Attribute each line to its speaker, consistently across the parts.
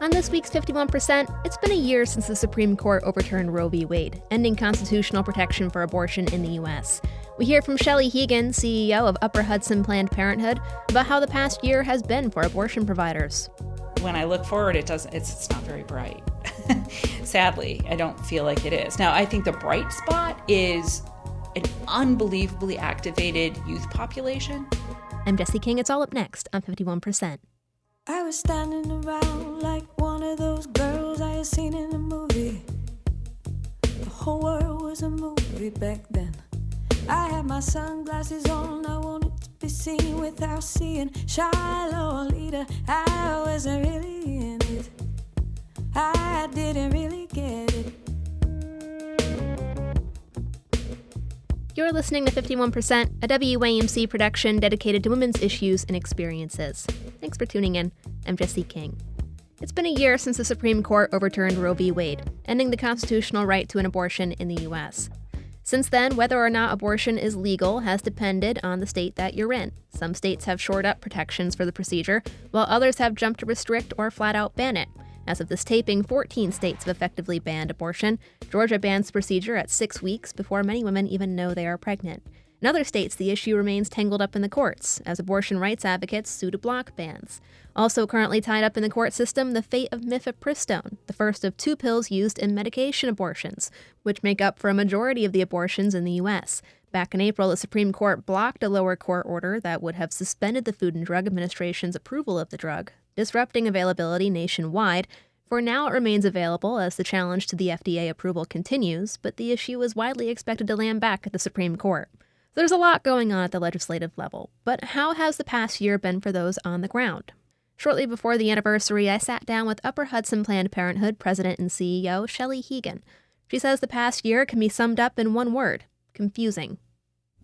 Speaker 1: On this week's 51%, it's been a year since the Supreme Court overturned Roe v. Wade, ending constitutional protection for abortion in the U.S. We hear from Chelly Hegan, CEO of Upper Hudson Planned Parenthood, about how the past year has been for abortion providers.
Speaker 2: When I look forward, it's not very bright. Sadly, I don't feel like it is. Now, I think the bright spot is an unbelievably activated youth population.
Speaker 1: I'm Jessie King. It's all up next on 51%.
Speaker 3: I was standing around like one of those girls I had seen in a movie. The whole world was a movie back then. I had my sunglasses on, I wanted to be seen without seeing shy Lolita. I wasn't really in it, I didn't really get it.
Speaker 1: You're listening to 51%, a WAMC production dedicated to women's issues and experiences. Thanks for tuning in. I'm Jessie King. It's been a year since the Supreme Court overturned Roe v. Wade, ending the constitutional right to an abortion in the U.S. Since then, whether or not abortion is legal has depended on the state that you're in. Some states have shored up protections for the procedure, while others have jumped to restrict or flat out ban it. As of this taping, 14 states have effectively banned abortion. Georgia bans the procedure at 6 weeks before many women even know they are pregnant. In other states, the issue remains tangled up in the courts, as abortion rights advocates sue to block bans. Also currently tied up in the court system, the fate of mifepristone, the first of 2 pills used in medication abortions, which make up for a majority of the abortions in the U.S. Back in April, the Supreme Court blocked a lower court order that would have suspended the Food and Drug Administration's approval of the drug, disrupting availability nationwide. For now, it remains available as the challenge to the FDA approval continues, but the issue is widely expected to land back at the Supreme Court. There's a lot going on at the legislative level, but how has the past year been for those on the ground? Shortly before the anniversary, I sat down with Upper Hudson Planned Parenthood President and CEO Chelly Hegan. She says the past year can be summed up in one word: confusing.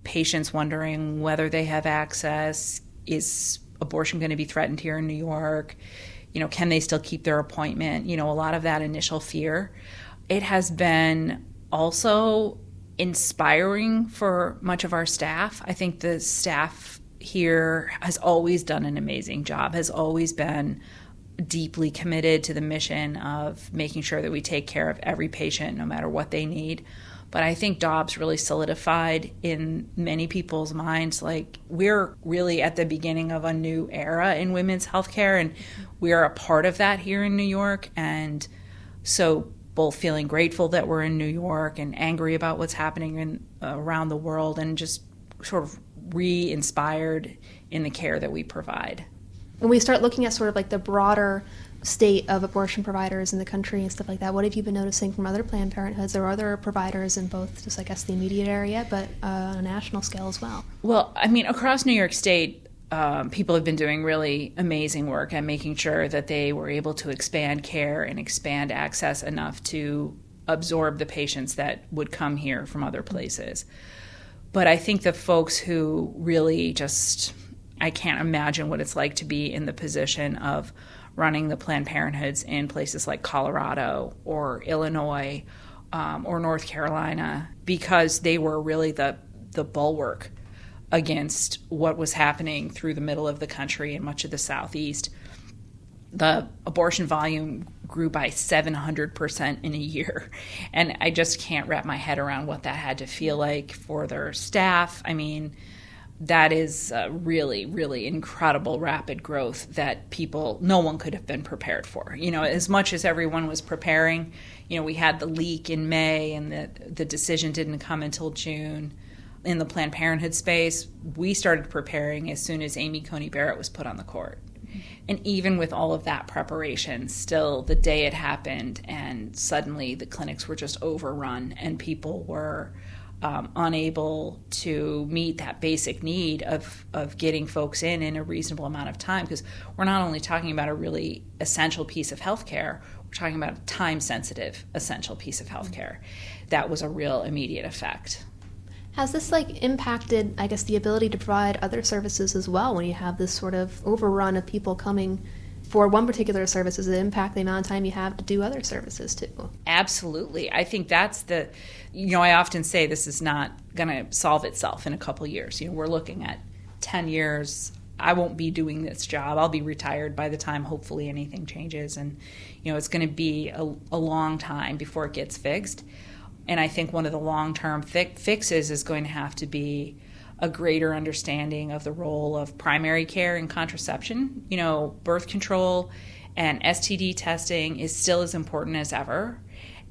Speaker 2: Patients wondering whether they have access. Is abortion going to be threatened here in New York? Can they still keep their appointment? A lot of that initial fear. It has been also inspiring for much of our staff. I think the staff here has always done an amazing job, has always been deeply committed to the mission of making sure that we take care of every patient no matter what they need. But I think Dobbs really solidified in many people's minds, like, we're really at the beginning of a new era in women's healthcare, and we're a part of that here in New York. And so both feeling grateful that we're in New York and angry about what's happening around the world, and just sort of re-inspired in the care that we provide.
Speaker 1: When we start looking at sort of like the broader state of abortion providers in the country and stuff like that, what have you been noticing from other Planned Parenthoods or other providers in both, just I guess, the immediate area, but on a national scale as well?
Speaker 2: Well, across New York State, people have been doing really amazing work at making sure that they were able to expand care and expand access enough to absorb the patients that would come here from other places. But I think the folks who really I can't imagine what it's like to be in the position of running the Planned Parenthoods in places like Colorado or Illinois or North Carolina, because they were really the bulwark against what was happening through the middle of the country and much of the Southeast. The abortion volume grew by 700% in a year, and I just can't wrap my head around what that had to feel like for their staff. That is really, really incredible rapid growth that no one could have been prepared for. As much as everyone was preparing, we had the leak in May and the decision didn't come until June. In the Planned Parenthood space, we started preparing as soon as Amy Coney Barrett was put on the court. And even with all of that preparation, still the day it happened and suddenly the clinics were just overrun and people were unable to meet that basic need of getting folks in a reasonable amount of time, because we're not only talking about a really essential piece of healthcare, we're talking about a time-sensitive essential piece of healthcare. That was a real immediate effect.
Speaker 1: Has this impacted, I guess, the ability to provide other services as well when you have this sort of overrun of people coming for one particular service? Does it impact the amount of time you have to do other services too?
Speaker 2: Absolutely. I think that's I often say this is not going to solve itself in a couple years. We're looking at 10 years I won't be doing this job. I'll be retired by the time hopefully anything changes. And, it's going to be a long time before it gets fixed. And I think one of the long-term fixes is going to have to be a greater understanding of the role of primary care and contraception. Birth control and STD testing is still as important as ever.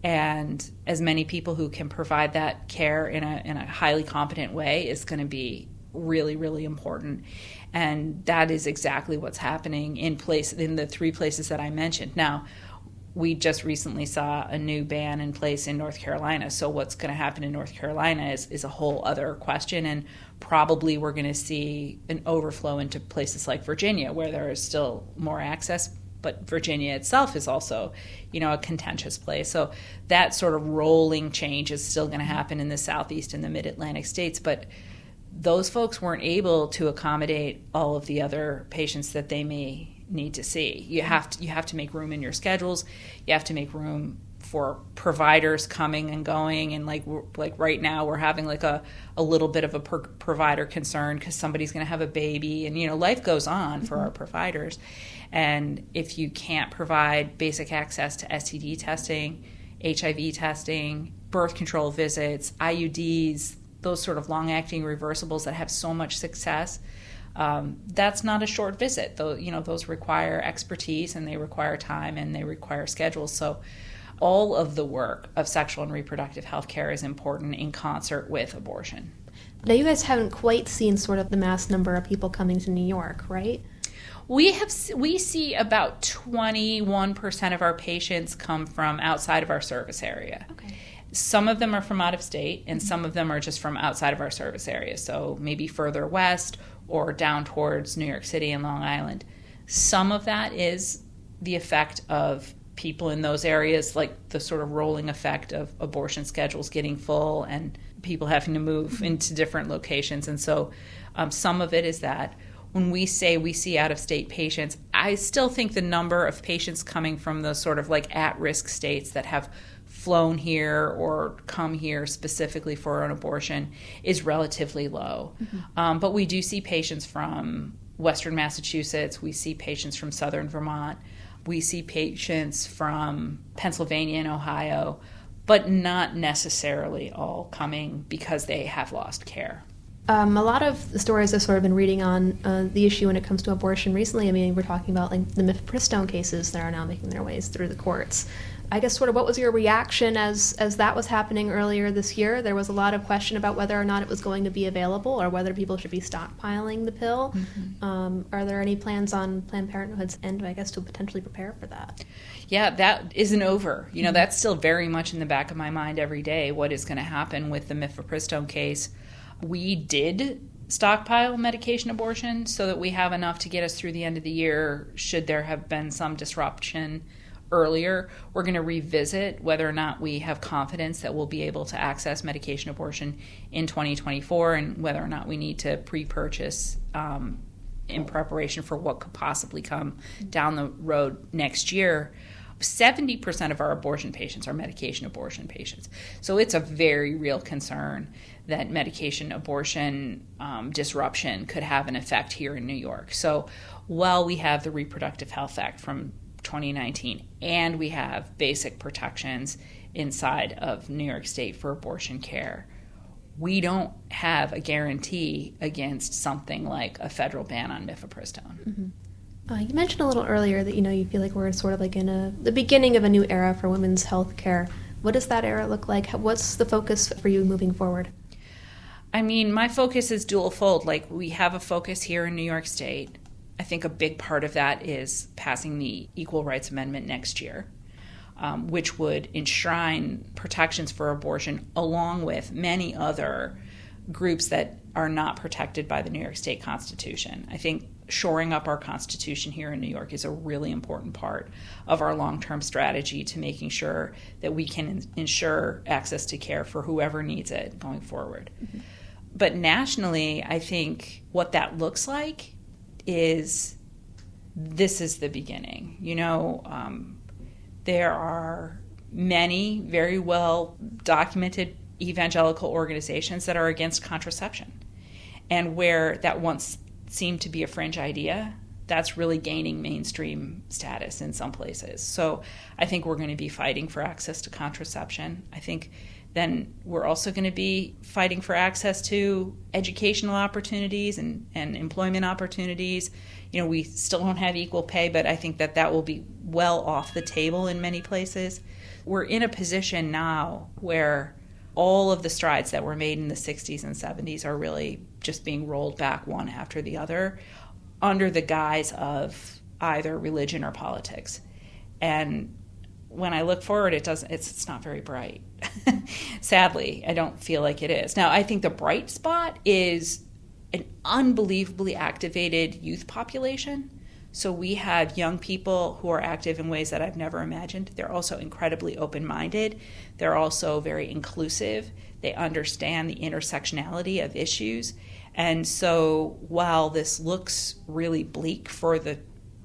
Speaker 2: And as many people who can provide that care in a highly competent way is going to be really, really important. And that is exactly what's happening in the 3 places that I mentioned. Now, we just recently saw a new ban in place in North Carolina. So what's going to happen in North Carolina is a whole other question. And probably we're going to see an overflow into places like Virginia, where there is still more access. But Virginia itself is also, a contentious place. So that sort of rolling change is still going to happen in the Southeast and the Mid-Atlantic states. But those folks weren't able to accommodate all of the other patients that they may need to see. You have to make room in your schedules. You have to make room for providers coming and going. And like right now, we're having like a little bit of a provider concern because somebody's going to have a baby, and life goes on for our providers. And if you can't provide basic access to STD testing, HIV testing, birth control visits, IUDs, those sort of long-acting reversibles that have so much success, that's not a short visit. Those require expertise, and they require time, and they require schedules. So all of the work of sexual and reproductive health care is important in concert with abortion.
Speaker 1: Now, you guys haven't quite seen sort of the mass number of people coming to New York, right?
Speaker 2: We see about 21% of our patients come from outside of our service area.
Speaker 1: Okay.
Speaker 2: Some of them are from out of state, and some of them are just from outside of our service area, so maybe further west or down towards New York City and Long Island. Some of that is the effect of people in those areas, like the sort of rolling effect of abortion schedules getting full and people having to move into different locations. And so some of it is that. When we say we see out-of-state patients, I still think the number of patients coming from those sort of like at-risk states that have flown here or come here specifically for an abortion is relatively low. Mm-hmm. But we do see patients from Western Massachusetts. We see patients from Southern Vermont. We see patients from Pennsylvania and Ohio, but not necessarily all coming because they have lost care.
Speaker 1: A lot of the stories I've sort of been reading on the issue when it comes to abortion recently, I mean, we're talking about like the mifepristone cases that are now making their ways through the courts. I guess sort of what was your reaction as that was happening earlier this year? There was a lot of question about whether or not it was going to be available or whether people should be stockpiling the pill. Mm-hmm. Are there any plans on Planned Parenthood's end, I guess, to potentially prepare for that?
Speaker 2: Yeah, that isn't over. That's still very much in the back of my mind every day, what is going to happen with the mifepristone case. We did stockpile medication abortion so that we have enough to get us through the end of the year should there have been some disruption earlier. We're going to revisit whether or not we have confidence that we'll be able to access medication abortion in 2024 and whether or not we need to pre-purchase in preparation for what could possibly come down the road next year. 70% of our abortion patients are medication abortion patients. So it's a very real concern that medication abortion disruption could have an effect here in New York. So while we have the Reproductive Health Act from 2019 and we have basic protections inside of New York State for abortion care, we don't have a guarantee against something like a federal ban on mifepristone.
Speaker 1: Mm-hmm. You mentioned a little earlier that, you feel like we're sort of like in the beginning of a new era for women's health care. What does that era look like? What's the focus for you moving forward?
Speaker 2: I mean, my focus is dual-fold. Like, we have a focus here in New York State. I think a big part of that is passing the Equal Rights Amendment next year, which would enshrine protections for abortion along with many other groups that are not protected by the New York State Constitution. I think shoring up our Constitution here in New York is a really important part of our long-term strategy to making sure that we can ensure access to care for whoever needs it going forward. Mm-hmm. But nationally, I think what that looks like is this is the beginning. There are many very well documented evangelical organizations that are against contraception, and where that once seemed to be a fringe idea, that's really gaining mainstream status in some places. So I think we're going to be fighting for access to contraception. I think then we're also going to be fighting for access to educational opportunities and employment opportunities. You know, we still don't have equal pay, but I think that will be well off the table in many places. We're in a position now where all of the strides that were made in the 60s and 70s are really just being rolled back one after the other under the guise of either religion or politics. And when I look forward, it's not very bright. Sadly, I don't feel like it is. Now, I think the bright spot is an unbelievably activated youth population. So we have young people who are active in ways that I've never imagined. They're also incredibly open-minded. They're also very inclusive. They understand the intersectionality of issues. And so while this looks really bleak for the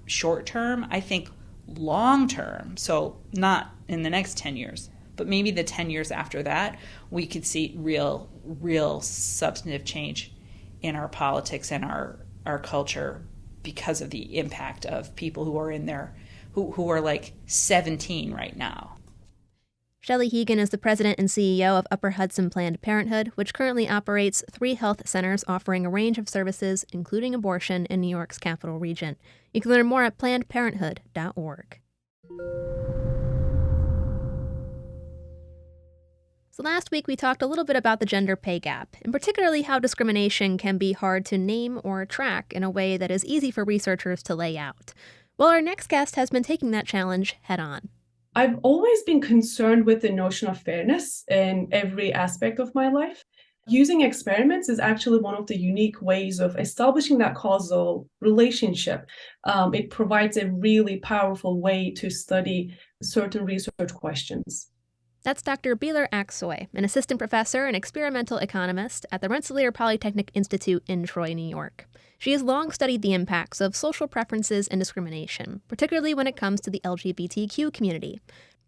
Speaker 2: short term, I think long term, so not in the next 10 years, but maybe the 10 years after that, we could see real substantive change in our politics and our culture because of the impact of people who are in there, who are like 17 right now.
Speaker 1: Chelly Hegan is the president and CEO of Upper Hudson Planned Parenthood, which currently operates 3 health centers offering a range of services, including abortion, in New York's capital region. You can learn more at plannedparenthood.org. So last week we talked a little bit about the gender pay gap, and particularly how discrimination can be hard to name or track in a way that is easy for researchers to lay out. Well, our next guest has been taking that challenge head on.
Speaker 4: I've always been concerned with the notion of fairness in every aspect of my life. Using experiments is actually one of the unique ways of establishing that causal relationship. It provides a really powerful way to study certain research questions.
Speaker 1: That's Dr. Beeler Aksoy, an assistant professor and experimental economist at the Rensselaer Polytechnic Institute in Troy, New York. She has long studied the impacts of social preferences and discrimination, particularly when it comes to the LGBTQ community.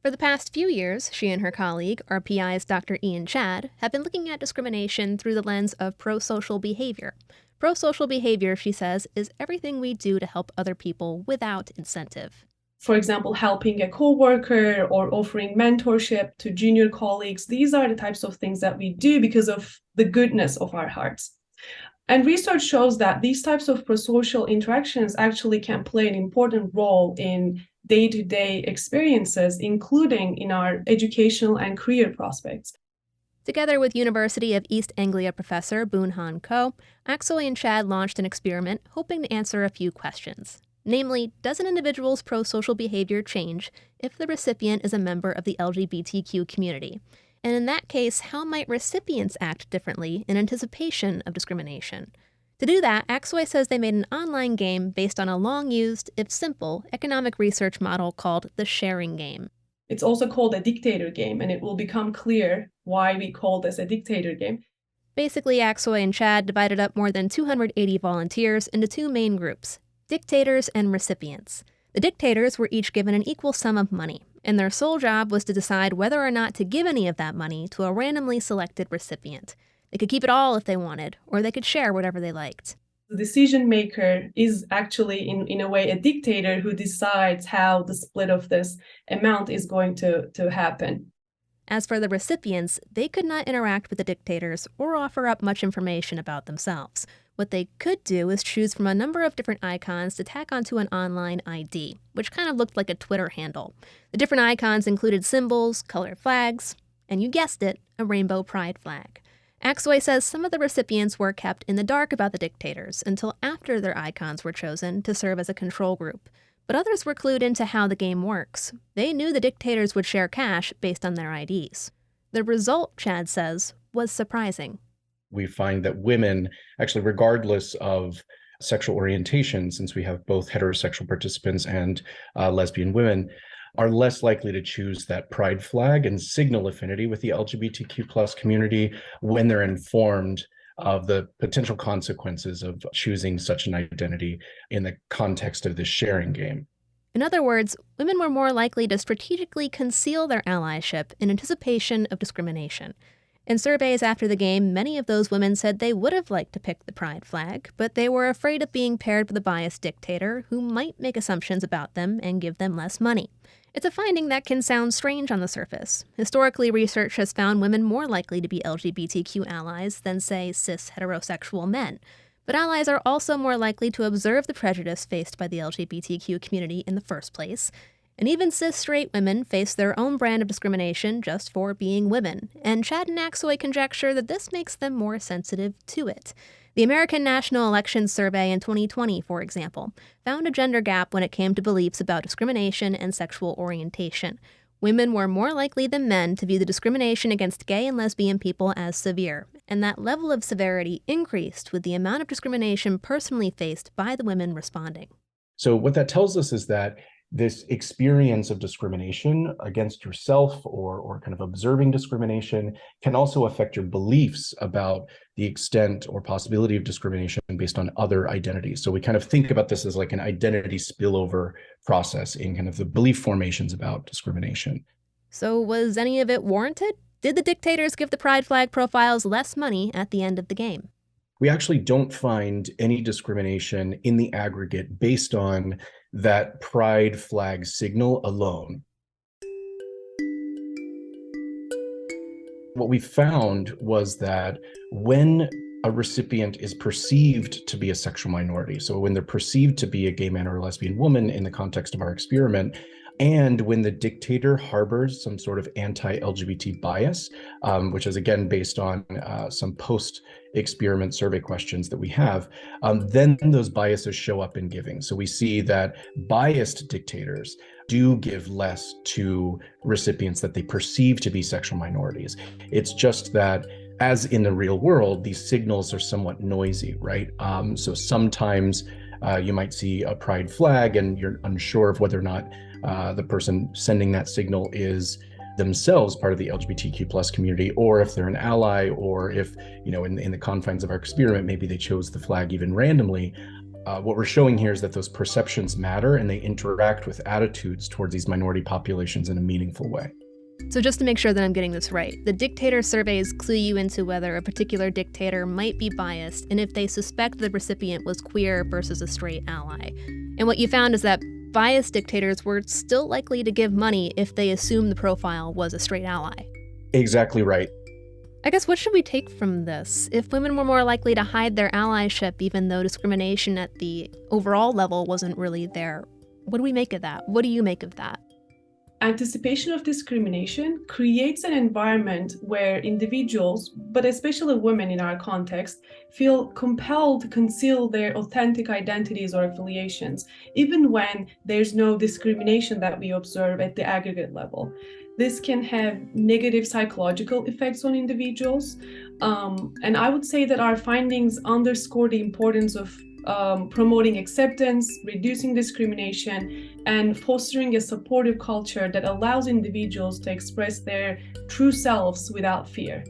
Speaker 1: For the past few years, she and her colleague, RPI's Dr. Ian Chad, have been looking at discrimination through the lens of pro-social behavior. Pro-social behavior, she says, is everything we do to help other people without incentive.
Speaker 4: For example, helping a coworker or offering mentorship to junior colleagues. These are the types of things that we do because of the goodness of our hearts. And research shows that these types of prosocial interactions actually can play an important role in day-to-day experiences, including in our educational and career prospects.
Speaker 1: Together with University of East Anglia professor Boon-Han Ko, Aksoy and Chad launched an experiment hoping to answer a few questions. Namely, does an individual's pro-social behavior change if the recipient is a member of the LGBTQ community? And in that case, how might recipients act differently in anticipation of discrimination? To do that, Aksoy says they made an online game based on a long-used, if simple, economic research model called the sharing game.
Speaker 4: It's also called a dictator game, and it will become clear why we call this a dictator game.
Speaker 1: Basically, Aksoy and Chad divided up more than 280 volunteers into 2 main groups: dictators and recipients. The dictators were each given an equal sum of money, and their sole job was to decide whether or not to give any of that money to a randomly selected recipient. They could keep it all if they wanted, or they could share whatever they liked.
Speaker 4: The decision maker is actually, in a way, a dictator who decides how the split of this amount is going to happen.
Speaker 1: As for the recipients, they could not interact with the dictators or offer up much information about themselves. What they could do is choose from a number of different icons to tack onto an online ID, which kind of looked like a Twitter handle. The different icons included symbols, colored flags, and you guessed it, a rainbow pride flag. Aksoy says some of the recipients were kept in the dark about the dictators until after their icons were chosen to serve as a control group. But others were clued into how the game works. They knew the dictators would share cash based on their IDs. The result, Chad says, was surprising.
Speaker 5: We find that women, actually regardless of sexual orientation, since we have both heterosexual participants and lesbian women, are less likely to choose that pride flag and signal affinity with the LGBTQ plus community when they're informed of the potential consequences of choosing such an identity in the context of this sharing game.
Speaker 1: In other words, women were more likely to strategically conceal their allyship in anticipation of discrimination. In surveys after the game, many of those women said they would have liked to pick the pride flag, but they were afraid of being paired with a biased dictator who might make assumptions about them and give them less money. It's a finding that can sound strange on the surface. Historically, research has found women more likely to be LGBTQ allies than, say, cis heterosexual men. But allies are also more likely to observe the prejudice faced by the LGBTQ community in the first place. And even cis straight women face their own brand of discrimination just for being women, and Chad and Aksoy conjecture that this makes them more sensitive to it. The American National Elections Survey in 2020, for example, found a gender gap when it came to beliefs about discrimination and sexual orientation. Women were more likely than men to view the discrimination against gay and lesbian people as severe, and that level of severity increased with the amount of discrimination personally faced by the women responding.
Speaker 5: So what that tells us is that this experience of discrimination against yourself or kind of observing discrimination can also affect your beliefs about the extent or possibility of discrimination based on other identities. So we kind of think about this as like an identity spillover process in kind of the belief formations about discrimination.
Speaker 1: So was any of it warranted? Did the dictators give the pride flag profiles less money at the end of the game?
Speaker 5: We actually don't find any discrimination in the aggregate based on that pride flag signal alone. What we found was that when a recipient is perceived to be a sexual minority, so when they're perceived to be a gay man or a lesbian woman in the context of our experiment, and when the dictator harbors some sort of anti-LGBT bias, which is again based on some post-experiment survey questions that we have, then those biases show up in giving. So we see that biased dictators do give less to recipients that they perceive to be sexual minorities. It's just that, as in the real world, these signals are somewhat noisy, right? So sometimes you might see a pride flag and you're unsure of whether or not the person sending that signal is themselves part of the LGBTQ plus community, or if they're an ally, or if, in the confines of our experiment, maybe they chose the flag even randomly. What we're showing here is that those perceptions matter and they interact with attitudes towards these minority populations in a meaningful way.
Speaker 1: So just to make sure that I'm getting this right, the dictator surveys clue you into whether a particular dictator might be biased and if they suspect the recipient was queer versus a straight ally. And what you found is that biased dictators were still likely to give money if they assumed the profile was a straight ally.
Speaker 5: Exactly right.
Speaker 1: I guess what should we take from this? If women were more likely to hide their allyship even though discrimination at the overall level wasn't really there, what do we make of that? What do you make of that?
Speaker 4: Anticipation of discrimination creates an environment where individuals, but especially women in our context, feel compelled to conceal their authentic identities or affiliations, even when there's no discrimination that we observe at the aggregate level. This can have negative psychological effects on individuals. And I would say that our findings underscore the importance of promoting acceptance, reducing discrimination, and fostering a supportive culture that allows individuals to express their true selves without fear.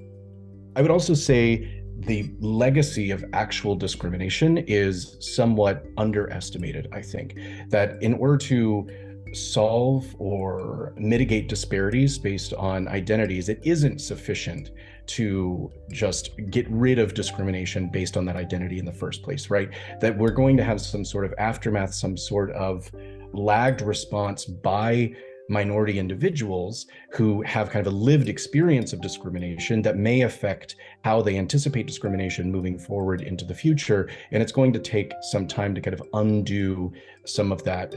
Speaker 5: I would also say the legacy of actual discrimination is somewhat underestimated, I think. That in order to solve or mitigate disparities based on identities, it isn't sufficient to just get rid of discrimination based on that identity in the first place, right? That we're going to have some sort of aftermath, some sort of lagged response by minority individuals who have kind of a lived experience of discrimination that may affect how they anticipate discrimination moving forward into the future. And it's going to take some time to kind of undo some of that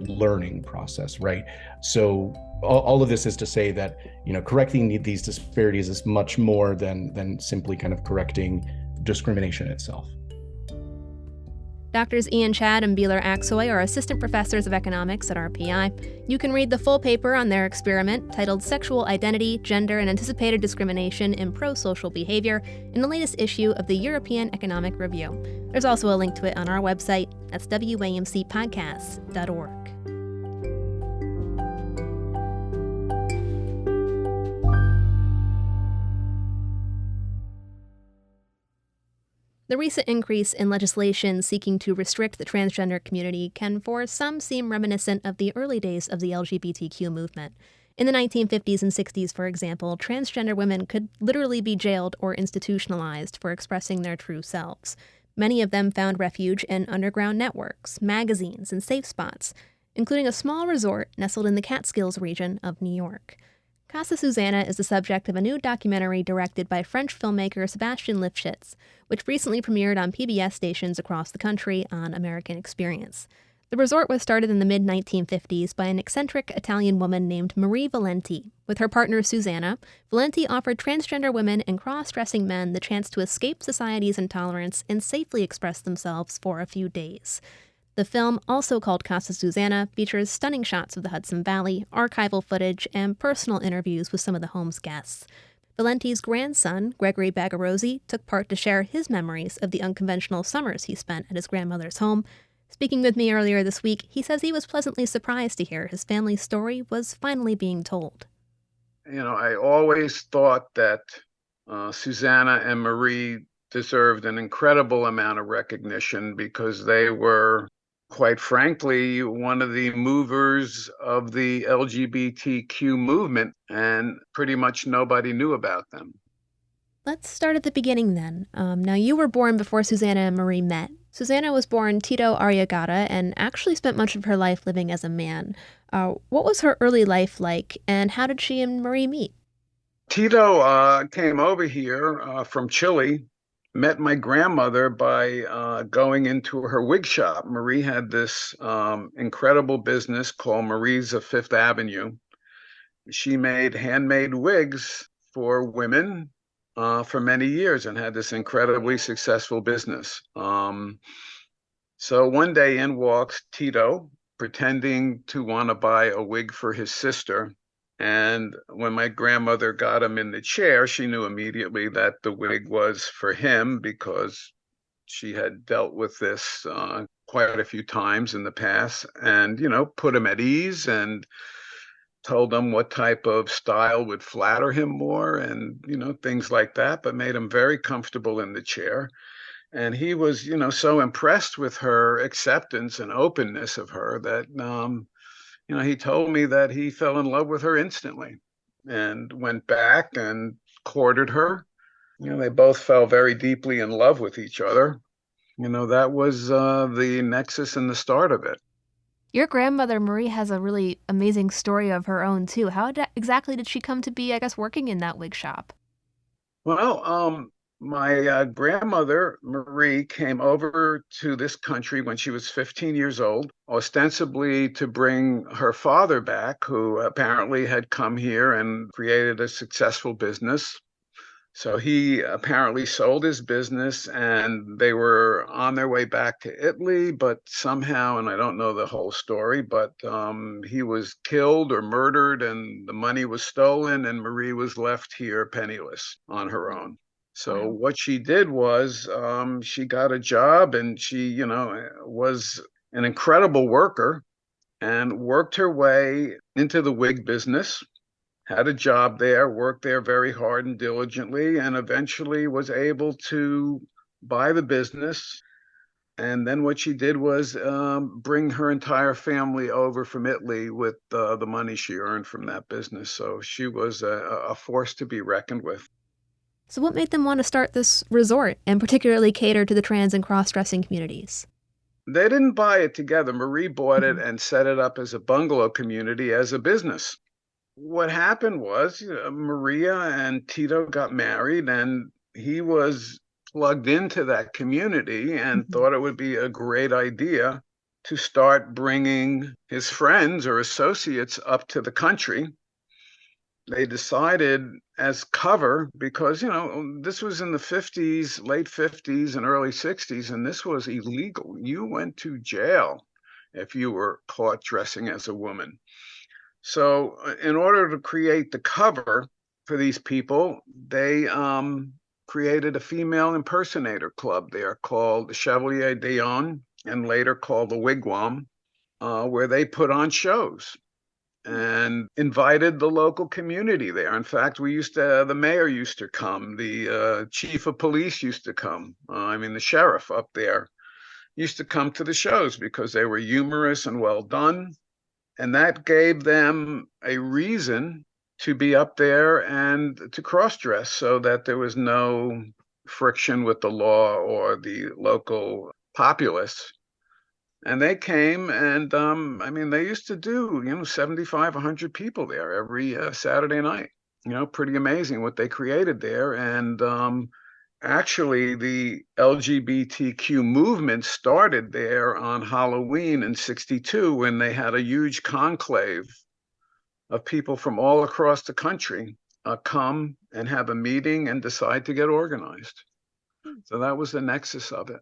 Speaker 5: learning process, right? So all of this is to say that, correcting these disparities is much more than simply kind of correcting discrimination itself.
Speaker 1: Doctors Ian Chad and Beeler Aksoy are assistant professors of economics at RPI. You can read the full paper on their experiment titled Sexual Identity, Gender, and Anticipated Discrimination in Pro-Social Behavior in the latest issue of the European Economic Review. There's also a link to it on our website. That's WAMCpodcasts.org. The recent increase in legislation seeking to restrict the transgender community can for some seem reminiscent of the early days of the LGBTQ movement. In the 1950s and 60s, for example, transgender women could literally be jailed or institutionalized for expressing their true selves. Many of them found refuge in underground networks, magazines, and safe spots, including a small resort nestled in the Catskills region of New York. Casa Susanna is the subject of a new documentary directed by French filmmaker Sebastian Lifshitz, which recently premiered on PBS stations across the country on American Experience. The resort was started in the mid-1950s by an eccentric Italian woman named Marie Valenti. With her partner Susanna, Valenti offered transgender women and cross-dressing men the chance to escape society's intolerance and safely express themselves for a few days. The film, also called Casa Susanna, features stunning shots of the Hudson Valley, archival footage, and personal interviews with some of the home's guests. Valenti's grandson, Gregory Bagarozzi, took part to share his memories of the unconventional summers he spent at his grandmother's home. Speaking with me earlier this week, he says he was pleasantly surprised to hear his family's story was finally being told.
Speaker 6: I always thought that Susanna and Marie deserved an incredible amount of recognition because they were, quite frankly, one of the movers of the LGBTQ movement, and pretty much nobody knew about them.
Speaker 1: Let's start at the beginning then. Now, you were born before Susanna and Marie met. Susanna was born Tito Arriagada and actually spent much of her life living as a man. What was her early life like, and how did she and Marie meet?
Speaker 6: Tito came over here from Chile, met my grandmother by going into her wig shop. Marie had this incredible business called Marie's of Fifth Avenue. She made handmade wigs for women for many years and had this incredibly successful business. So one day in walks Tito, pretending to want to buy a wig for his sister. And when my grandmother got him in the chair, she knew immediately that the wig was for him because she had dealt with this quite a few times in the past, and, put him at ease and told him what type of style would flatter him more and, things like that, but made him very comfortable in the chair. And he was, so impressed with her acceptance and openness of her that, he told me that he fell in love with her instantly and went back and courted her. They both fell very deeply in love with each other. That was the nexus and the start of it.
Speaker 1: Your grandmother, Marie, has a really amazing story of her own, too. How exactly did she come to be, working in that wig shop?
Speaker 6: Well, my grandmother, Marie, came over to this country when she was 15 years old, ostensibly to bring her father back, who apparently had come here and created a successful business. So he apparently sold his business and they were on their way back to Italy, but somehow, and I don't know the whole story, but he was killed or murdered and the money was stolen and Marie was left here penniless on her own. So what she did was she got a job and she, was an incredible worker and worked her way into the wig business. Had a job there, worked there very hard and diligently, and eventually was able to buy the business. And then what she did was bring her entire family over from Italy with the money she earned from that business. So she was a force to be reckoned with.
Speaker 1: So what made them want to start this resort and particularly cater to the trans and cross-dressing communities?
Speaker 6: They didn't buy it together. Marie bought it and set it up as a bungalow community as a business. What happened was Maria and Tito got married and he was plugged into that community and thought it would be a great idea to start bringing his friends or associates up to the country. They decided as cover because, this was in the 50s, late 50s and early 60s, and this was illegal. You went to jail if you were caught dressing as a woman. So in order to create the cover for these people, they created a female impersonator club there called the Chevalier d'Eon and later called the Wigwam, where they put on shows and invited the local community there. In fact, the mayor used to come, the chief of police used to come. The sheriff up there used to come to the shows because they were humorous and well done. And that gave them a reason to be up there and to cross-dress so that there was no friction with the law or the local populace. And they came and, I mean, they used to do, 75, 100 people there every Saturday night. Pretty amazing what they created there. And actually, the LGBTQ movement started there on Halloween in '62 when they had a huge conclave of people from all across the country come and have a meeting and decide to get organized. So that was the nexus of it.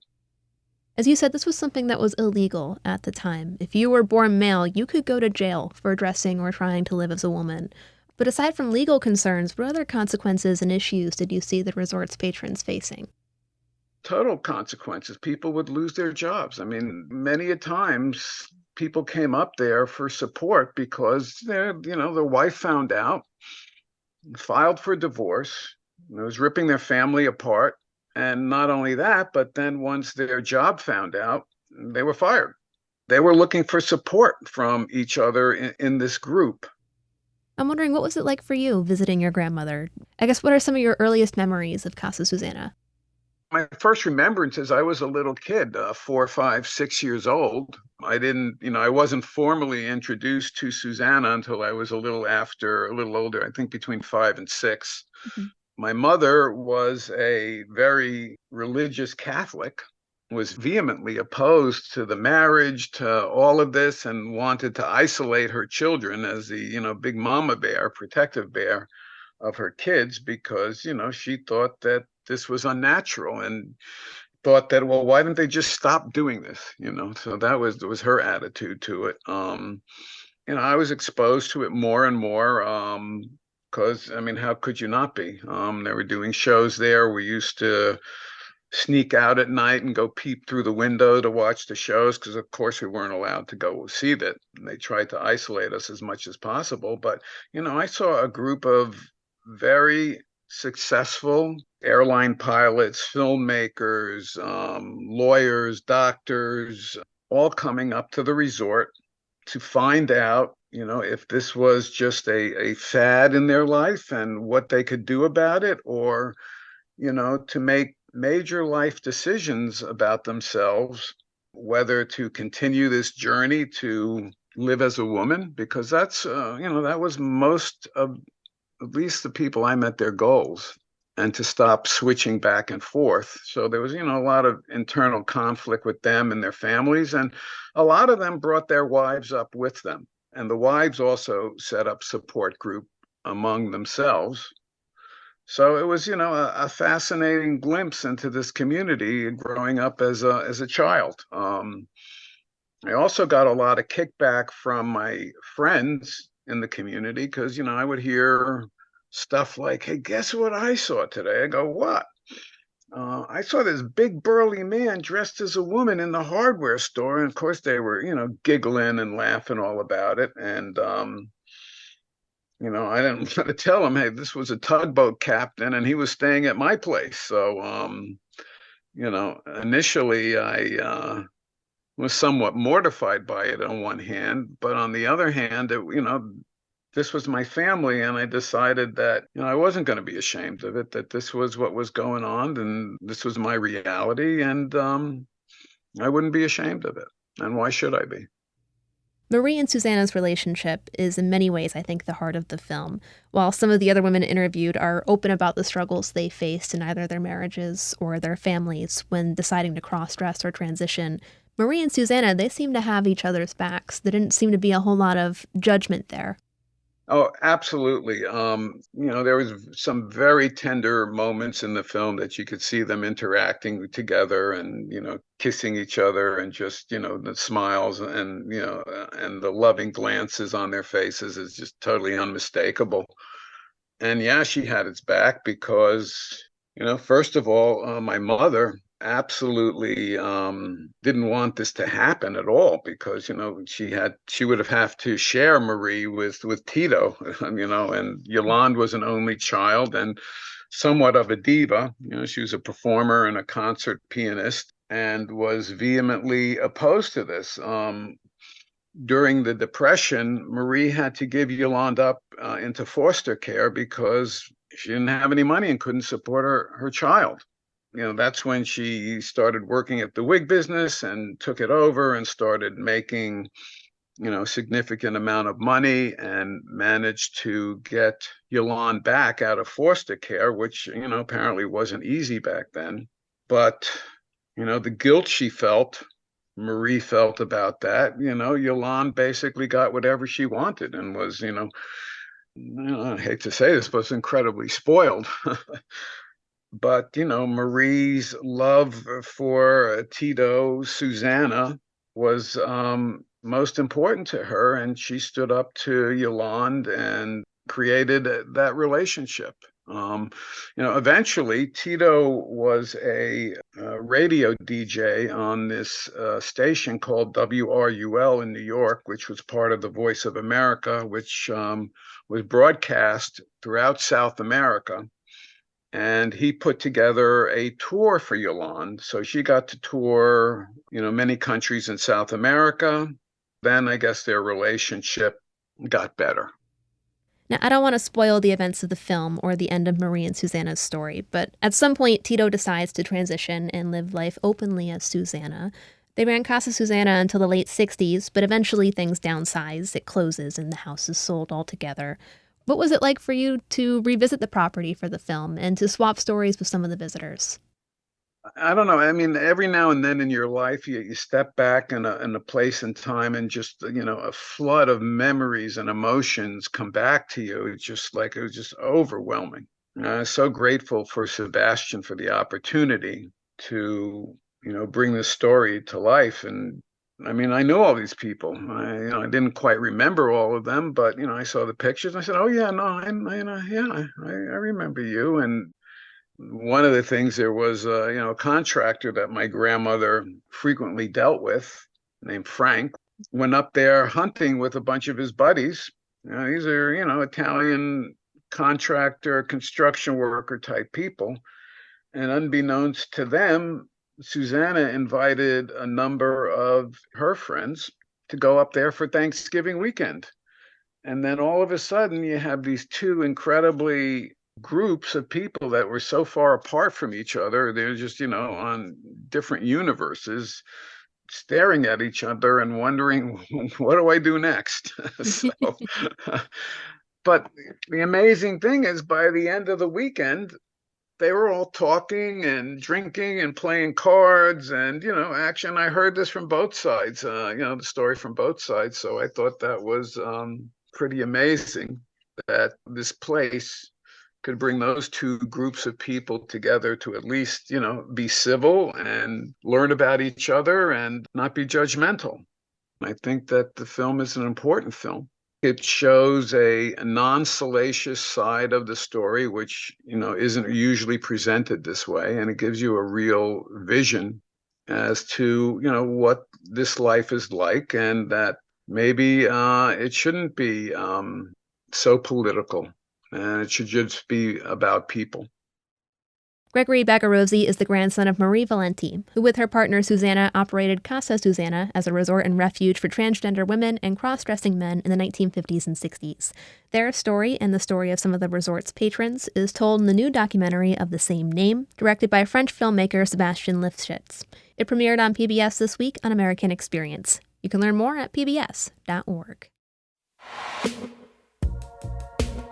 Speaker 1: As you said, this was something that was illegal at the time. If you were born male, you could go to jail for dressing or trying to live as a woman. But aside from legal concerns, what other consequences and issues did you see the resort's patrons facing?
Speaker 6: Total consequences. People would lose their jobs. I mean, many a times people came up there for support because their wife found out, filed for divorce, it was ripping their family apart. And not only that, but then once their job found out, they were fired. They were looking for support from each other in this group.
Speaker 1: I'm wondering, what was it like for you visiting your grandmother? I guess, what are some of your earliest memories of Casa Susana?
Speaker 6: My first remembrance is I was a little kid, 4, 5, 6 years old. I wasn't formally introduced to Susanna until I was a little older, I think between 5 and 6. Mm-hmm. My mother was a very religious Catholic, was vehemently opposed to the marriage, to all of this, and wanted to isolate her children as the, big mama bear, protective bear of her kids, because, she thought that this was unnatural and thought that, well, why didn't they just stop doing this? So that was her attitude to it. I was exposed to it more and more. Because, how could you not be? They were doing shows there. We used to sneak out at night and go peep through the window to watch the shows because, of course, we weren't allowed to go see that. And they tried to isolate us as much as possible. But, I saw a group of very successful airline pilots, filmmakers, lawyers, doctors, all coming up to the resort to find out if this was just a fad in their life and what they could do about it, or, to make major life decisions about themselves, whether to continue this journey to live as a woman, because that's, that was most of, at least the people I met, their goals, and to stop switching back and forth. So there was, a lot of internal conflict with them and their families, and a lot of them brought their wives up with them. And the wives also set up support group among themselves. So it was, a fascinating glimpse into this community growing up as a child. I also got a lot of kickback from my friends in the community because, I would hear stuff like, hey, guess what I saw today? I go, what? I saw this big burly man dressed as a woman in the hardware store. And of course they were, giggling and laughing all about it. And, I didn't want to tell him, hey, this was a tugboat captain and he was staying at my place. So, initially I was somewhat mortified by it on one hand, but on the other hand, this was my family, and I decided that, I wasn't going to be ashamed of it, that this was what was going on, and this was my reality, and I wouldn't be ashamed of it. And why should I be?
Speaker 1: Marie and Susanna's relationship is in many ways, I think, the heart of the film. While some of the other women interviewed are open about the struggles they faced in either their marriages or their families when deciding to cross-dress or transition, Marie and Susanna, they seem to have each other's backs. There didn't seem to be a whole lot of judgment there.
Speaker 6: Oh, absolutely. There was some very tender moments in the film that you could see them interacting together and, kissing each other, and just, the smiles and, and the loving glances on their faces is just totally unmistakable. And yeah, she had its back because, first of all, my mother absolutely didn't want this to happen at all, because she would have to share Marie with Tito, and Yolande was an only child and somewhat of a diva. She was a performer and a concert pianist and was vehemently opposed to this. during the Depression, Marie had to give Yolande up into foster care because she didn't have any money and couldn't support her child. That's when she started working at the wig business and took it over and started making, significant amount of money and managed to get Yolande back out of foster care, which, apparently wasn't easy back then. But, the guilt Marie felt about that, Yolande basically got whatever she wanted and was, I hate to say this, but was incredibly spoiled. But, Marie's love for Tito, Susanna, was most important to her, and she stood up to Yolande and created that relationship. Eventually, Tito was a radio DJ on this station called WRUL in New York, which was part of the Voice of America, which was broadcast throughout South America. And he put together a tour for Yolande. So she got to tour, many countries in South America. Then I guess their relationship got better.
Speaker 1: Now, I don't want to spoil the events of the film or the end of Marie and Susanna's story, but at some point, Tito decides to transition and live life openly as Susanna. They ran Casa Susanna until the late 60s, but eventually things downsize, it closes, and the house is sold altogether. What was it like for you to revisit the property for the film and to swap stories with some of the visitors?
Speaker 6: I don't know. I mean, every now and then in your life, you step back in a place and time, and just, a flood of memories and emotions come back to you. It was just overwhelming. I was so grateful for Sebastian for the opportunity to, bring this story to life. And I mean, I knew all these people. I didn't quite remember all of them, but, I saw the pictures and I said, oh yeah, no, I remember you. And one of the things, there was a contractor that my grandmother frequently dealt with, named Frank, went up there hunting with a bunch of his buddies. These are, Italian contractor, construction worker type people. And unbeknownst to them, Susanna invited a number of her friends to go up there for Thanksgiving weekend. And then all of a sudden you have these two incredibly groups of people that were so far apart from each other. They're just, on different universes, staring at each other and wondering, what do I do next? But the amazing thing is, by the end of the weekend, they were all talking and drinking and playing cards. And, action, I heard this from both sides, the story from both sides. So I thought that was pretty amazing that this place could bring those two groups of people together to at least, be civil and learn about each other and not be judgmental. I think that the film is an important film. It shows a non-salacious side of the story, which, isn't usually presented this way. And it gives you a real vision as to, what this life is like, and that maybe it shouldn't be so political, and it should just be about people.
Speaker 1: Gregory Bagarozzi is the grandson of Marie Valenti, who with her partner Susanna operated Casa Susanna as a resort and refuge for transgender women and cross-dressing men in the 1950s and 60s. Their story, and the story of some of the resort's patrons, is told in the new documentary of the same name, directed by French filmmaker Sebastian Lifshitz. It premiered on PBS this week on American Experience. You can learn more at pbs.org.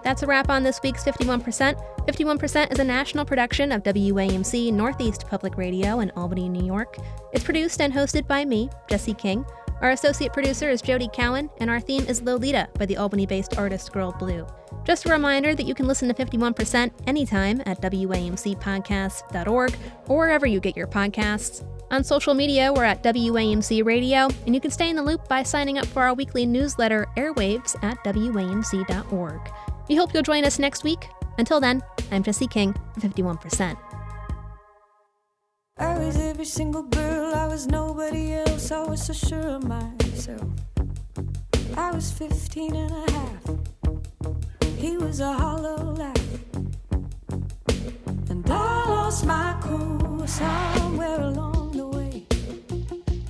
Speaker 1: That's a wrap on this week's 51%. 51% is a national production of WAMC Northeast Public Radio in Albany, New York. It's produced and hosted by me, Jesse King. Our associate producer is Jody Cowan, and our theme is Lolita by the Albany-based artist Girl Blue. Just a reminder that you can listen to 51% anytime at WAMCpodcast.org or wherever you get your podcasts. On social media, we're at WAMC Radio, and you can stay in the loop by signing up for our weekly newsletter, Airwaves, at WAMC.org. We hope you'll join us next week. Until then, I'm Jesse King for 51%.
Speaker 3: I was every single girl, I was nobody else, I was so sure of myself. I was 15 and a half, he was a hollow laugh. And I lost my cool somewhere along the way.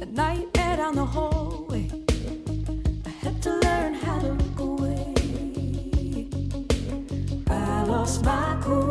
Speaker 3: At night and down the hallway, lost my cool.